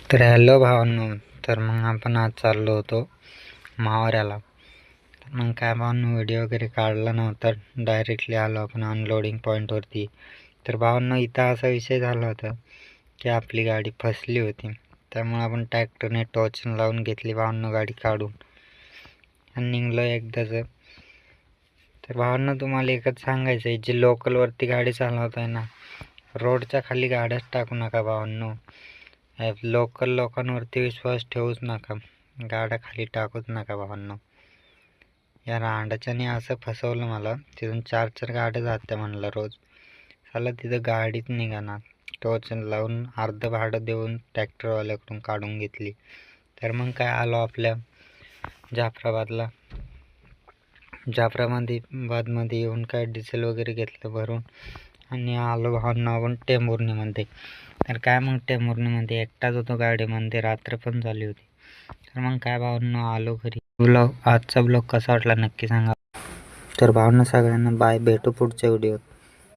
तर हॅलो भावांनो, तर मग आपण आज चाललो होतो मावऱ्याला. तर मग काय भावांनो, व्हिडिओ वगैरे काढला नव्हता, डायरेक्टली आलो आपण अनलोडिंग पॉईंटवरती. तर भावांनो, इथं असा विषय झाला होता की आपली गाडी फसली होती. त्यामुळे आपण ट्रॅक्टरने टॉर्चन लावून घेतली भावांनो गाडी काढून आणि निघलो एकदाच. तर भावांनो, तुम्हाला एकच सांगायचं आहे, जे लोकलवरती गाडी चालवत आहे ना, रोडच्या खाली गाड्याच टाकू नका भावांनो. लोकल लोकांवरती विश्वास ठेवूच नका, गाड्या खाली टाकूच नका भावांनो. या रांडाच्याने असं फसवलं मला, तिथून 4 गाड्या जात्या म्हणलं रोज. साला तिथं गाडीच निघाणार. टोचन लावून अर्ध भाडं देऊन ट्रॅक्टरवाल्याकडून काढून घेतली. तर मग काय आलो आपल्या जाफराबादला. जाफराबादमध्ये येऊन काय डिझेल वगैरे घेतलं भरून आणि आलो भावांनो आपण टेंभुर्णीमध्ये. तर काय मग टेंभुर्णीमध्ये एकटाच होतो गाडीमध्ये, रात्र पण झाली होती. तर मग काय भावांनो आलो घरी. आजचा ब्लॉग कसा वाटला नक्की सांगा. तर भावांनो सगळ्यांना बाय, भेटू पुढच्या व्हिडिओत.